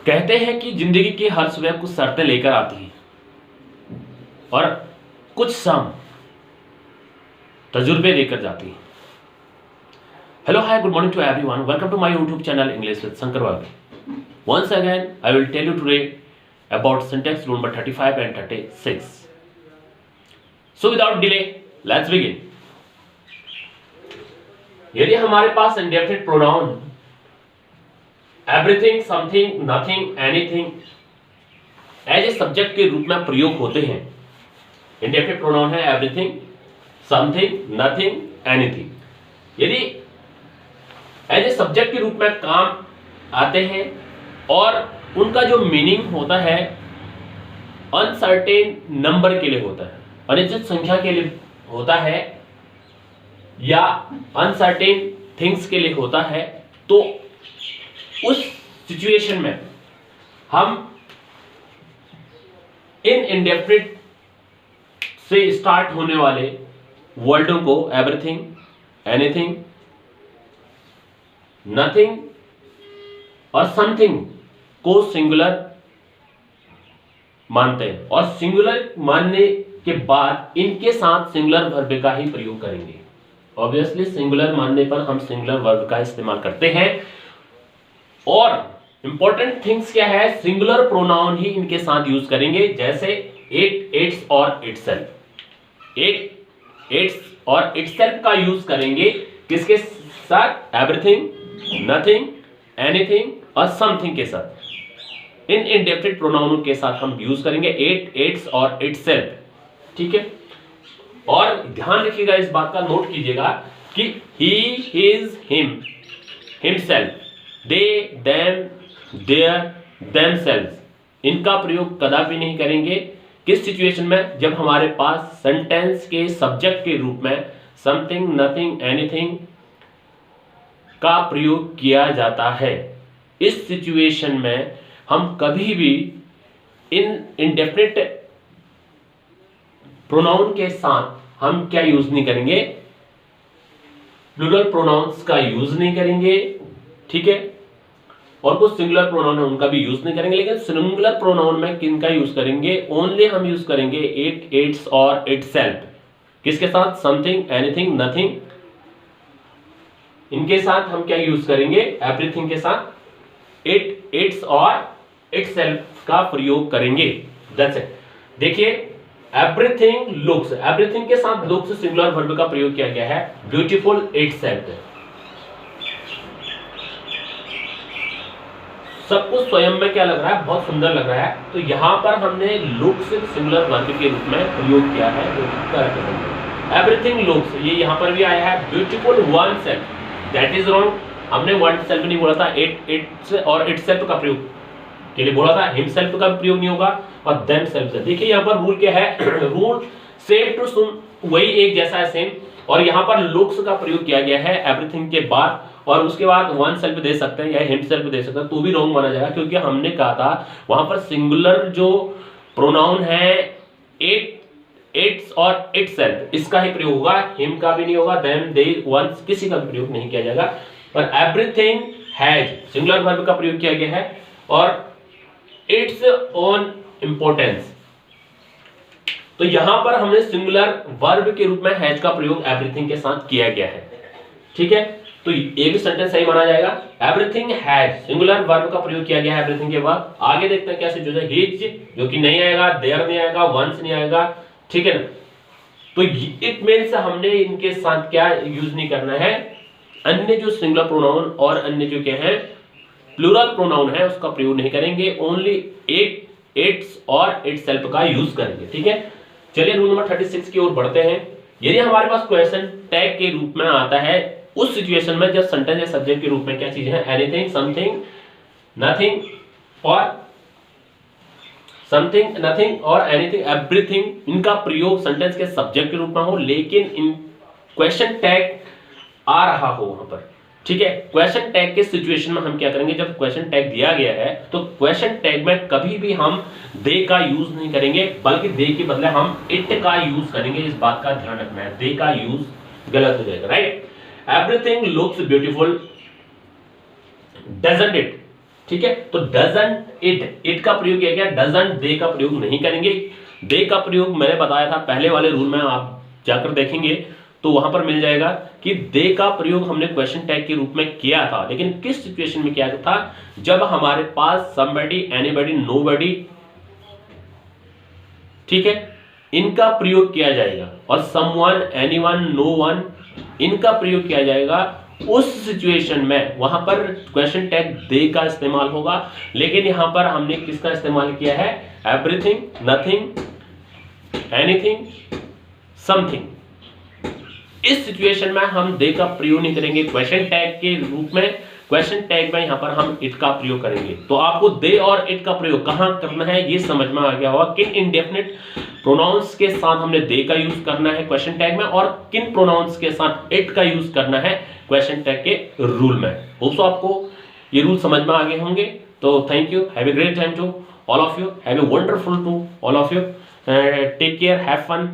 कहते हैं कि जिंदगी की हर सुबह कुछ शर्तें लेकर आती हैं और कुछ शाम तजुर्बे देकर जाती हैं। Hello hi good morning to everyone, welcome to my YouTube channel English with Shankar Varg. Once again I will tell you today about syntax rule number 35 and 36. So without delay let's begin. यदि हमारे पास indefinite pronoun everything, something, nothing, anything as a subject के रूप में प्रयोग होते हैं, indefinite pronoun है एवरीथिंग, समथिंग, नथिंग, एनीथिंग, यदि एज ए सब्जेक्ट के रूप में काम आते हैं और उनका जो मीनिंग होता है अनसर्टेन नंबर के लिए होता है, अनिश्चित संख्या के लिए होता है या अनसर्टेन थिंग्स के लिए होता है, तो उस सिचुएशन में हम इन इंडेफिनिट से स्टार्ट होने वाले वर्डों को एवरीथिंग, एनीथिंग, नथिंग और समथिंग को सिंगुलर मानते हैं और सिंगुलर मानने के बाद इनके साथ सिंगुलर वर्ब का ही प्रयोग करेंगे. ऑब्वियसली सिंगुलर मानने पर हम सिंगुलर वर्ब का इस्तेमाल करते हैं और इंपॉर्टेंट थिंग्स क्या है, सिंगुलर प्रोनाउन ही इनके साथ यूज करेंगे, जैसे इट, इट्स और इटसेल्फ. इट, इट्स और इटसेल्फ का यूज करेंगे किसके साथ? एवरीथिंग, नथिंग, एनीथिंग और समथिंग के साथ. इन इंडेफिनिट प्रोनाउनों के साथ हम यूज करेंगे इट, इट्स और इटसेल्फ. ठीक है, और ध्यान रखिएगा, इस बात का नोट कीजिएगा कि he, his, him, himself, they, them, their, themselves, इनका प्रयोग कदापि नहीं करेंगे. किस सिचुएशन में? जब हमारे पास सेंटेंस के सब्जेक्ट के रूप में समथिंग, नथिंग, एनीथिंग का प्रयोग किया जाता है. इस सिचुएशन में हम कभी भी इन इंडेफिनिट प्रोनाउन के साथ हम क्या यूज नहीं करेंगे? प्लूरल प्रोनाउंस का यूज नहीं करेंगे. ठीक है, और कुछ सिंगुलर प्रोनाउन है उनका भी यूज नहीं करेंगे, लेकिन सिंगुलर प्रोनाउन में किनका यूज करेंगे? ओनली हम यूज करेंगे इट, इट्स और इटसेल्फ. किसके साथ? समथिंग, एनीथिंग, नथिंग, इनके साथ हम क्या यूज करेंगे? एवरीथिंग के साथ इट, इट्स और इटसेल्फ का प्रयोग करेंगे. That's it. देखिए, एवरीथिंग लुक्स, एवरीथिंग के साथ लुक्स सिंगुलर वर्ब का प्रयोग किया गया है. ब्यूटीफुल इटसेल्फ, सब कुछ स्वयं में क्या लग रहा है? बहुत सुंदर लग रहा है. तो यहां पर हमने लुक्स सिंगुलर वर्ब के रूप में प्रयोग किया है. एवरीथिंग लुक्स, ये यहां पर भी आया है. Beautiful one self, that is wrong. हमने वन सेल्फ नहीं बोला था, इट, इट्स और इटसेल्फ का प्रयोग के लिए बोला था. हिमसेल्फ का प्रयोग नहीं होगा और देमसेल्फ से. देखिए यहां पर रूल क्या है? रूल सेम टू सुन, वही एक जैसा है, सेम. और यहां पर लुक्स का प्रयोग किया गया है एवरीथिंग के बाद, और उसके बाद वन सेल्फ दे सकते हैं या हिमसेल्फ दे सकते हैं, तो भी रॉन्ग माना जाएगा, क्योंकि हमने कहा था वहां पर सिंगुलर जो प्रोनाउन है इट, इट्स और इटसेल्फ, इसका ही प्रयोग होगा. हिम का भी नहीं होगा, देम, दे, वन, किसी का भी प्रयोग नहीं किया जाएगा. पर एवरीथिंग हैज सिंगुलर वर्ब का प्रयोग किया गया है और इट्स ओन इंपोर्टेंस. तो यहां पर हमने सिंगुलर वर्ब के रूप में हैज का प्रयोग एवरीथिंग के साथ किया गया है. ठीक है, तो ये भी सेंटेंस सही माना जाएगा. एवरीथिंग हैज सिंगुलर वर्ब का प्रयोग किया गया है एवरीथिंग के बाद. आगे देखते हैं क्या सिचुएशन. हिज जो कि नहीं आएगा, देयर नहीं आएगा, वंस नहीं आएगा. ठीक है ना, तो इट मींस हमने इनके साथ क्या यूज नहीं करना है? अन्य जो सिंगुलर प्रोनाउन और अन्य जो क्या है प्लूरल प्रोनाउन है उसका प्रयोग नहीं करेंगे. ओनली इट, इट्स और इटसेल्फ का यूज करेंगे. ठीक है, चलिए रूल नंबर 36 की ओर बढ़ते हैं. यदि हमारे पास क्वेश्चन टैग के रूप में आता है उस सिचुएशन में जब सेंटेंस या सब्जेक्ट के रूप में क्या चीजें हैं? एनीथिंग, समथिंग, नथिंग और समथिंग, नथिंग और एनीथिंग, एवरीथिंग, इनका प्रयोग सेंटेंस के सब्जेक्ट के रूप में हो, लेकिन इन क्वेश्चन टैग आ रहा हो वहां पर. ठीक है, क्वेश्चन टैग के सिचुएशन में हम क्या करेंगे? जब क्वेश्चन टैग दिया गया है तो क्वेश्चन टैग में कभी भी हम दे का यूज नहीं करेंगे, बल्कि दे के बदले हम इट का यूज करेंगे. इस बात का ध्यान रखना है, दे का यूज गलत हो जाएगा. Right, everything looks beautiful doesn't it, ठीक है, तो डजंट इट का प्रयोग किया गया, डजंट दे का प्रयोग नहीं करेंगे। दे का प्रयोग मैंने बताया था पहले वाले रूल में, आप जाकर देखेंगे तो वहां पर मिल जाएगा कि दे का प्रयोग हमने क्वेश्चन टैग के रूप में किया था, लेकिन किस सिचुएशन में किया था, जब हमारे पास somebody, anybody, nobody, ठीक है, इनका प्रयोग किया जाएगा, और someone, anyone, no one, इनका प्रयोग किया जाएगा। उस सिचुएशन में वहां पर क्वेश्चन टैग दे का इस्तेमाल होगा, लेकिन यहां पर हमने किसका इस्तेमाल किया है, एवरीथिंग, नथिंग, एनीथिंग, समथिंग। इस सिचुएशन में हम दे का प्रयोग नहीं करेंगे क्वेश्चन टैग के रूप में, क्वेश्चन टैग में यहां पर हम इट का प्रयोग करेंगे। तो आपको दे और इट का प्रयोग कहां करना है ये समझ में आ गया होगा, किन इंडेफिनिट प्रोनाउंस के साथ हमने दे का यूज करना है क्वेश्चन टैग में, और किन प्रोनाउंस के साथ इट का यूज करना है क्वेश्चन टैग के रूल में। होप्स आपको ये रूल समझ में आ गए होंगे। तो thank you, have a great time to all of you, have a wonderful to all of you, take care, have fun.